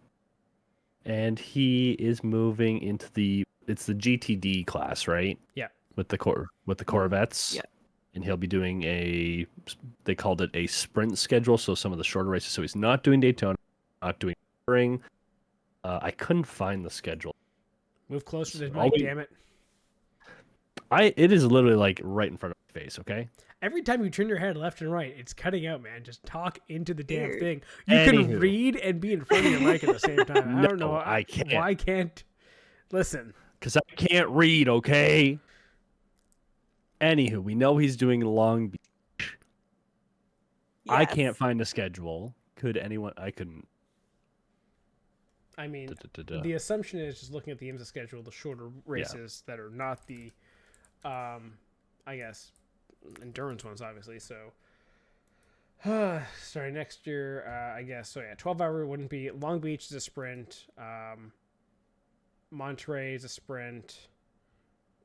And he is moving into it's the GTD class, right? Yeah. With the Corvettes. Yeah. And he'll be doing they called it a sprint schedule, so some of the shorter races. So he's not doing Daytona, not doing spring. I couldn't find the schedule. Move closer to the mic, damn it. It is literally right in front of my face, okay? Every time you turn your head left and right, it's cutting out, man. Just talk into the damn Weird. thing. You can read and be in front of your mic at the same time. I don't know. I can't. Why can't... Listen. Because I can't read, okay? Anywho, we know he's doing Long Beach. Yes. I can't find a schedule. Could anyone? I couldn't. I mean, the assumption is just looking at the IMSA schedule, the shorter races that are not the, I guess, endurance ones, obviously. So, sorry, next year, I guess. So, yeah, 12-hour wouldn't be. Long Beach is a sprint. Monterey is a sprint.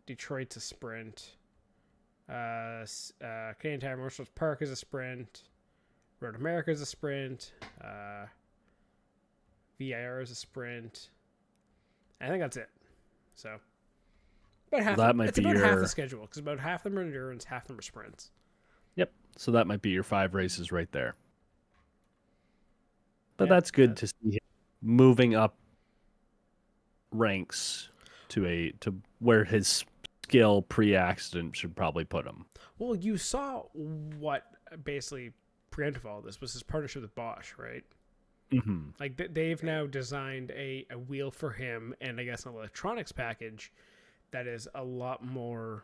Detroit's a sprint. Canadian Tire Motorsports Park is a sprint. Road America is a sprint. VIR is a sprint. I think that's it. So, about half. That might it's be about half your- the schedule because about half of them are endurance, half of them are sprints. Yep. So that might be your 5 races right there. But Yeah, that's good to see him moving up ranks to where his skill pre-accident should probably put him. Well, you saw what basically preempted all this was his partnership with Bosch, right? Mm-hmm. They've now designed a wheel for him and I guess an electronics package that is a lot more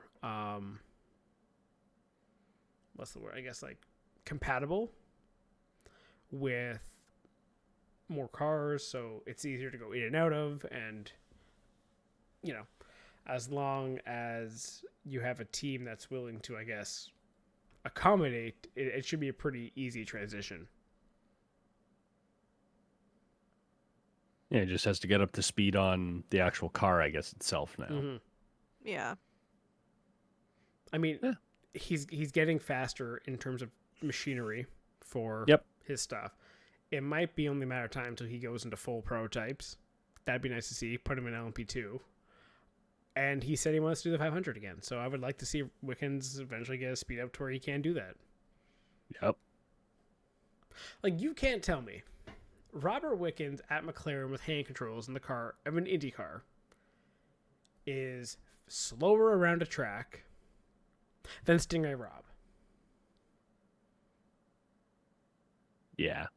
what's the word? I guess compatible with more cars, so it's easier to go in and out of, and as long as you have a team that's willing to, I guess, accommodate, it should be a pretty easy transition. Yeah, he just has to get up to speed on the actual car, I guess, itself now. Mm-hmm. Yeah. I mean, he's getting faster in terms of machinery for his stuff. It might be only a matter of time until he goes into full prototypes. That'd be nice to see. Put him in LMP2. And he said he wants to do the 500 again. So I would like to see Wickens eventually get a speed up to where he can do that. Yep. You can't tell me Robert Wickens at McLaren with hand controls in the car of an Indy car is slower around a track than Stingray Rob. Yeah.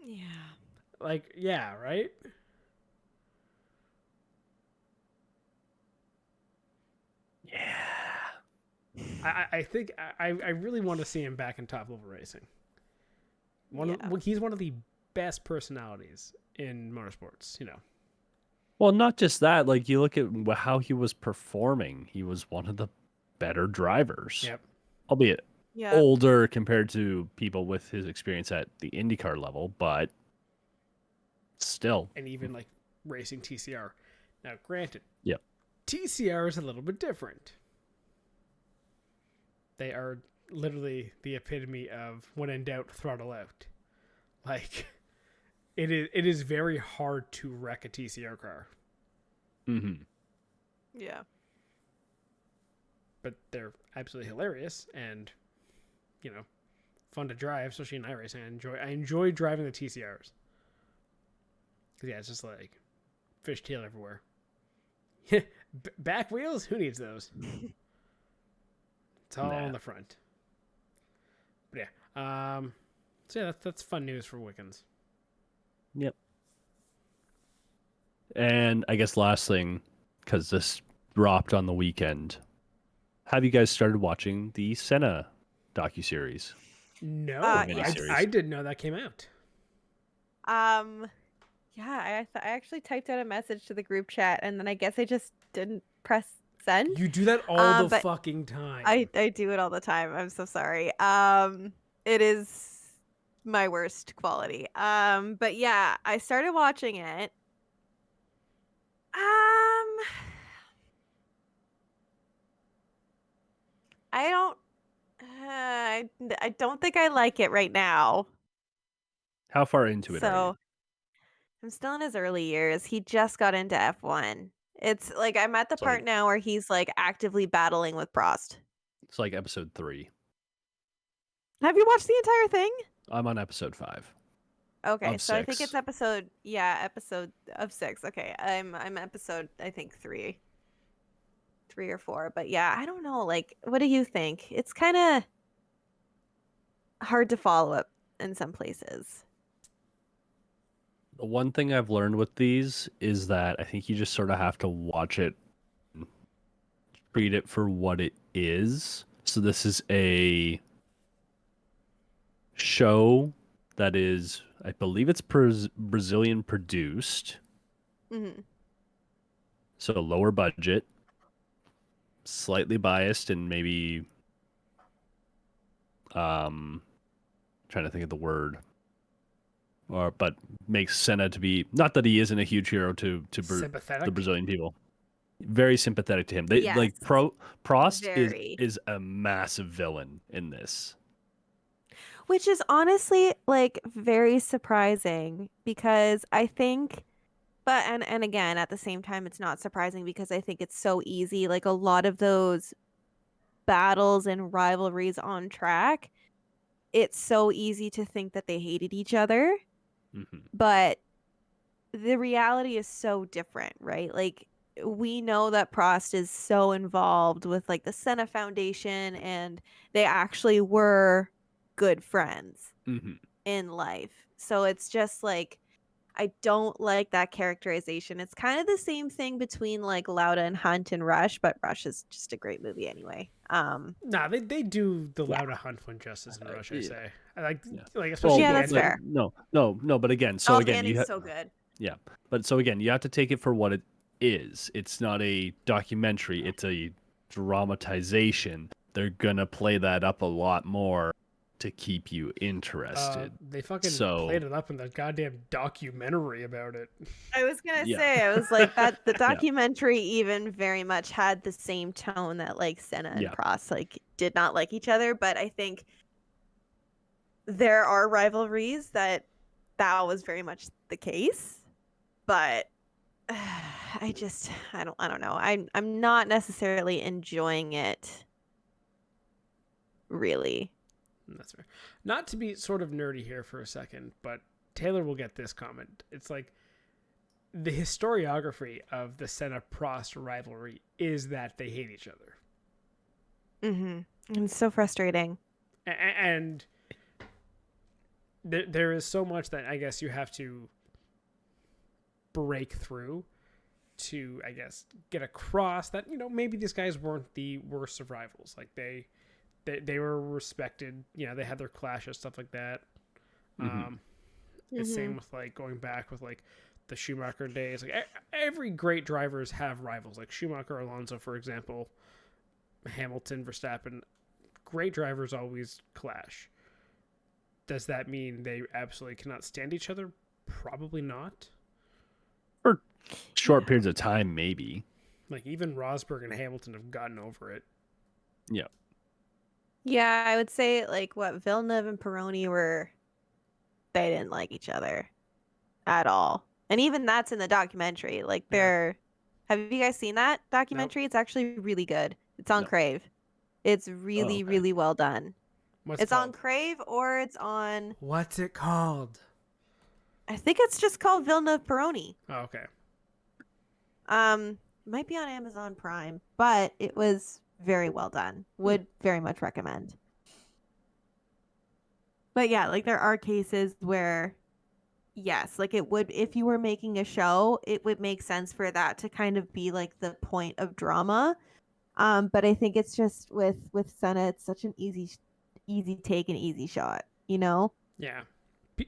Yeah. Yeah, right? Yeah. I think I really want to see him back in top level racing. He's one of the best personalities in motorsports, you know. Well, not just that. Like, you look at how he was performing. He was one of the better drivers. Yep. Albeit Yeah. older compared to people with his experience at the IndyCar level, but still. And even like racing TCR. Now, granted, Yep. TCR is a little bit different. They are literally the epitome of when in doubt, throttle out. Like, it is very hard to wreck a TCR car. Mm-hmm. Yeah. But they're absolutely hilarious and, you know, fun to drive, especially in iRacing. I enjoy driving the TCRs. Because, yeah, it's just like fishtail everywhere. Back wheels? Who needs those? It's all on the front. But yeah. So yeah, that's fun news for Wiccans. Yep. And I guess last thing, because this dropped on the weekend, have you guys started watching the Senna docuseries? No, miniseries? I didn't know that came out. Yeah, I actually typed out a message to the group chat, and then I guess I just didn't press send. You do that all the but fucking time. I do it all the time. I'm so sorry. It is my worst quality. But yeah, I started watching it. I don't think I like it right now. How far into it are So I'm still in his early years. He just got into F1. It's like I'm at the It's part like- now where he's like actively battling with Prost. you? It's like episode 3. Have you watched the entire thing? I'm on episode 5. Okay, Of so I think 6. it's episode of 6. Okay, I'm episode I think 3 or 4. But yeah, I don't know. Like, what do you think? It's kind of hard to follow up in some places. The one thing I've learned with these is that I think you just sort of have to watch it, treat it for what it is. So this is a show that is, I believe it's Brazilian produced, Mm-hmm. so lower budget, slightly biased, and maybe trying to think of the word, but makes Senna to be, not that he isn't a huge hero to Sympathetic. the Brazilian people. Very sympathetic to him. They Yes. like Prost Very. is a massive villain in this. Which is honestly like very surprising because I think, but and again at the same time it's not surprising because I think it's so easy. Like a lot of those battles and rivalries on track, it's so easy to think that they hated each other, Mm-hmm. but the reality is so different, right? Like we know that Prost is so involved with like the Senna Foundation and they actually were good friends Mm-hmm. in life. So it's just like I don't like that characterization. It's kind of the same thing between like Lauda and Hunt and Rush, but Rush is just a great movie anyway. Nah, they do the Yeah. Lauda Hunt one justice in Rush. I yeah. say, like Yeah. especially Yeah, the that's ending. fair. No. But again, so the again, ending's so good. yeah. But so again, you have to take it for what it is. It's not a documentary. It's a dramatization. They're gonna play that up a lot more to keep you interested. They fucking So- played it up in the goddamn documentary about it. I was gonna Yeah. say, I was like that. The documentary even very much had the same tone that like Senna and Yeah. Prost like did not like each other, but I think there are rivalries that was very much the case. But I don't know. I'm not necessarily enjoying it. Really. That's fair. Not to be sort of nerdy here for a second, but Taylor will get this comment. It's like the historiography of the Senna Prost rivalry is that they hate each other. It's so frustrating. And there is so much that I guess you have to break through to, I guess, get across that, maybe these guys weren't the worst of rivals. Like they were respected. They had their clashes, stuff like that. It's same with like going back with like the Schumacher days. Like every great drivers have rivals. Like Schumacher, Alonso, for example, Hamilton, Verstappen. Great drivers always clash. Does that mean they absolutely cannot stand each other? Probably not. For short periods of time, maybe. Like even Rosberg and Hamilton have gotten over it. Yeah. Yeah, I would say like what Villeneuve and Pironi they didn't like each other at all. And even that's in the documentary. Like have you guys seen that documentary? Nope. It's actually really good. It's on Crave. It's really, really well done. It's on Crave or it's on... What's it called? I think it's just called Villeneuve Pironi. Oh, okay. Might be on Amazon Prime, but it was very well done. Would very much recommend. But yeah, like there are cases where, yes, like it would, if you were making a show, it would make sense for that to kind of be like the point of drama. But I think it's just with Senna, it's such an easy take and easy shot, Yeah.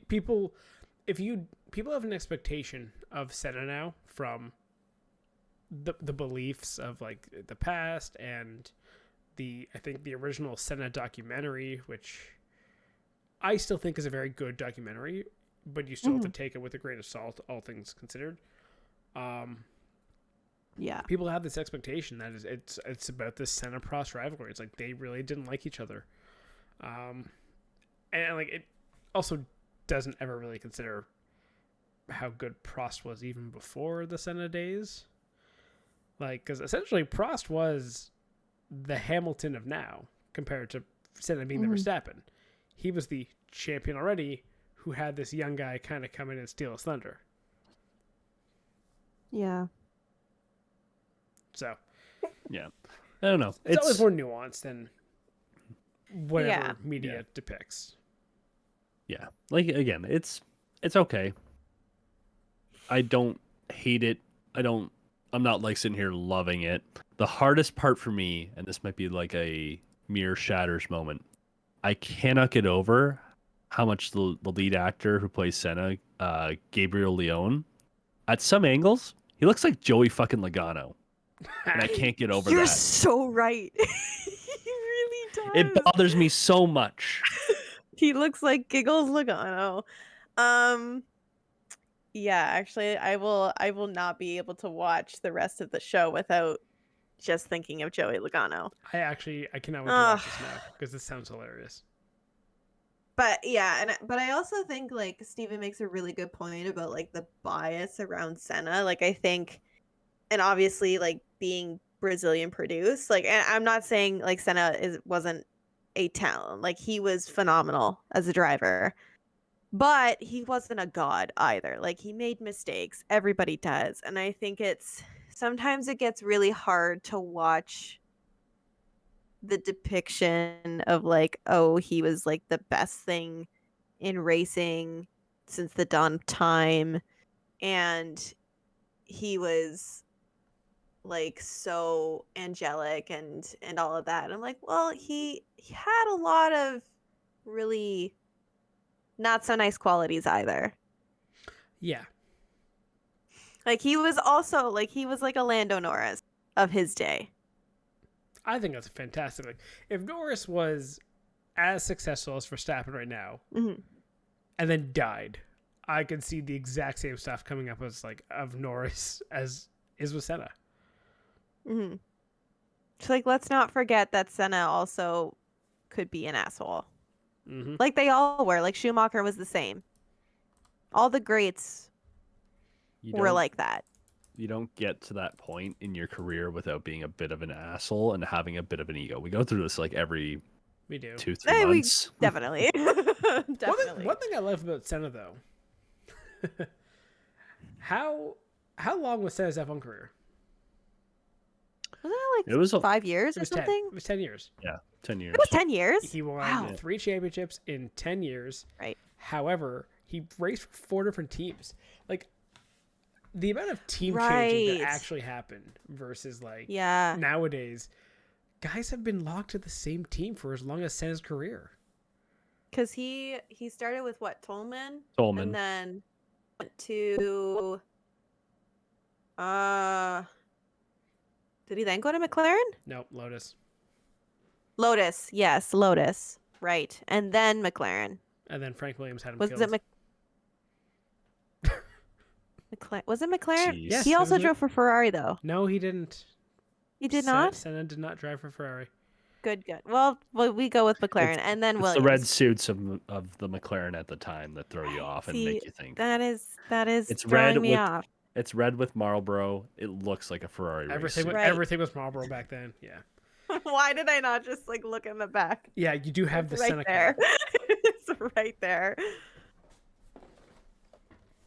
People have an expectation of Senna now from the beliefs of like the past and I think the original Senna documentary, which I still think is a very good documentary, but you still have to take it with a grain of salt, all things considered. Yeah. People have this expectation that it's about this Senna Prost rivalry. It's like they really didn't like each other. And like it also doesn't ever really consider how good Prost was even before the Senna days. Like, because essentially Prost was the Hamilton of now compared to Senna being the Verstappen. He was the champion already who had this young guy kind of come in and steal his thunder. Yeah. So. Yeah. I don't know. It's always more nuanced than whatever media depicts. Yeah. Like, again, it's okay. I don't hate it. I'm not like sitting here loving it. The hardest part for me, and this might be like a mere shatters moment, I cannot get over how much the lead actor who plays Senna, Gabriel Leone, at some angles, he looks like Joey fucking Logano. And I can't get over that. You're so right. He really does. It bothers me so much. He looks like Giggles Logano. Yeah, actually, I will not be able to watch the rest of the show without just thinking of Joey Logano. I cannot wait to watch this now because this sounds hilarious. But yeah, but I also think like Steven makes a really good point about like the bias around Senna. Like I think, and obviously like being Brazilian produced, like, and I'm not saying like Senna wasn't a talent. Like he was phenomenal as a driver. But he wasn't a god either. Like he made mistakes. Everybody does. And I think sometimes it gets really hard to watch the depiction of like, oh, he was like the best thing in racing since the dawn of time. And he was like so angelic and all of that. And I'm like, well, he had a lot of really not so nice qualities either. Yeah. Like he was also like a Lando Norris of his day. I think that's fantastic. Like if Norris was as successful as Verstappen right now and then died, I could see the exact same stuff coming up as like of Norris as is with Senna. So like let's not forget that Senna also could be an asshole. Like they all were. Like Schumacher was the same. All the greats were like that. You don't get to that point in your career without being a bit of an asshole and having a bit of an ego. We go through this like every 2-3 months. Definitely. Definitely. One thing I love about Senna though, how long was Senna's F1 career? Wasn't it like 5 years or something? It was 10 years. Yeah, 10 years. It was 10 years? He won 3 championships in 10 years. Right. However, he raced for 4 different teams. Like, the amount of team changing that Right. actually happened versus like Yeah. nowadays, guys have been locked to the same team for as long as Senna's career. Because he started with what, Tolman? Tolman. And then went to did he then go to McLaren? Nope, Lotus. Lotus, yes, Lotus. Right. And then McLaren. And then Frank Williams had him Was killed. it was it McLaren? Jeez. Yes, He it also was drove for Ferrari though. No, he didn't. He did not? Senna did not drive for Ferrari. Good. Well, we go with McLaren and then It's Williams. the red suits of the McLaren at the time that throw you off and See, make you think. That is It's throwing red me with off. It's red with Marlboro. It looks like a Ferrari race Everything, suit. Right. everything was Marlboro back then. Yeah. Why did I not just like look in the back? Yeah, you do have It's the right Senna there. car. It's right there.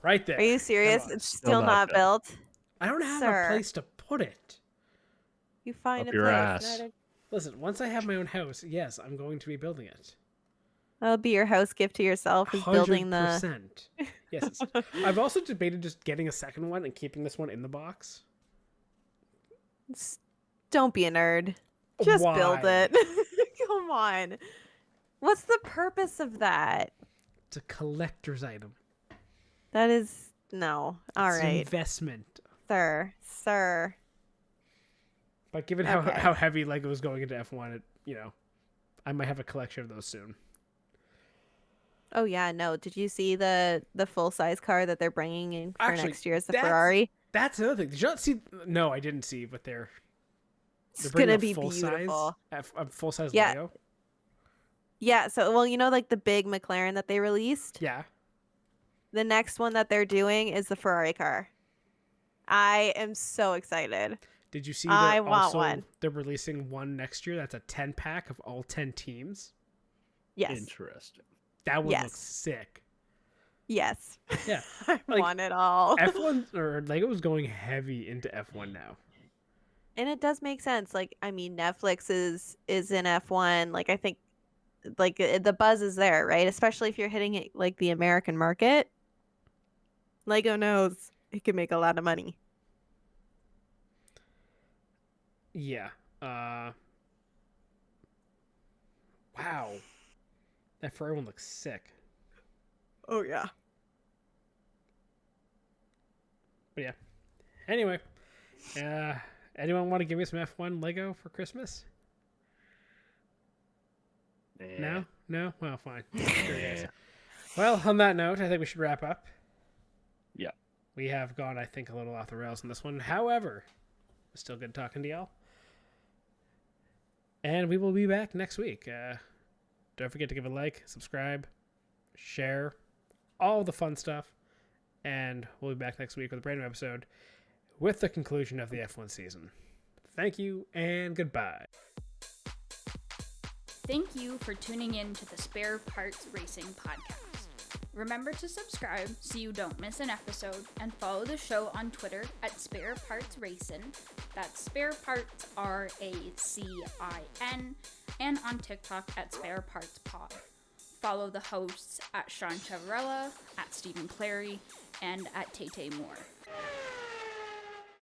Right there. Are you serious? Come on. It's Still still not not built. I don't have Sir. a place to put it. You find Up a your place. ass. Listen, once I have my own house, yes, I'm going to be building it. That'll be your house gift to yourself. Is building the. 100%. Yes. I've also debated just getting a second one and keeping this one in the box. Don't be a nerd. Just build Why? it. Come on. What's the purpose of that? It's a collector's item. That is no. All It's an right, investment. sir. But given Okay. how heavy Lego was going into F1, I might have a collection of those soon. Oh yeah, no. Did you see the full size car that they're bringing in for Actually, next year as the that's- Ferrari? That's another thing. Did you not see? No, I didn't see. But they're It's bringing gonna a be full beautiful. size, a full size Yeah. Lego. Yeah. So well, like the big McLaren that they released. Yeah. The next one that they're doing is the Ferrari car. I am so excited. Did you see? I They're want also, one. They're releasing one next year. That's a 10-pack of all 10 teams. Yes. Interesting. That one Yes. looks sick. Yes. Yeah. I Like, want it all. F1 or Lego is going heavy into F1 now. And it does make sense. Like, I mean, Netflix is in F1. Like, I think, like, the buzz is there, right? Especially if you're hitting it like the American market. Lego knows it can make a lot of money. Yeah. Wow. That Ferrari one looks sick. Oh yeah. But yeah. Anyway, anyone want to give me some F1 Lego for Christmas? No? No? Well, fine. Sure, guys. Well, on that note, I think we should wrap up. Yeah. We have gone, I think, a little off the rails in this one. However, it's still good talking to y'all. And we will be back next week. Don't forget to give a like, subscribe, share, all the fun stuff. And we'll be back next week with a brand new episode with the conclusion of the F1 season. Thank you and goodbye. Thank you for tuning in to the Spare Parts Racing podcast. Remember to subscribe so you don't miss an episode, and follow the show on Twitter at Spare Parts Racing. That's Spare Parts RACIN, and on TikTok at Spare Parts Pod. Follow the hosts at Sean Chavarella, at Stephen Clary, and at Tay Moore.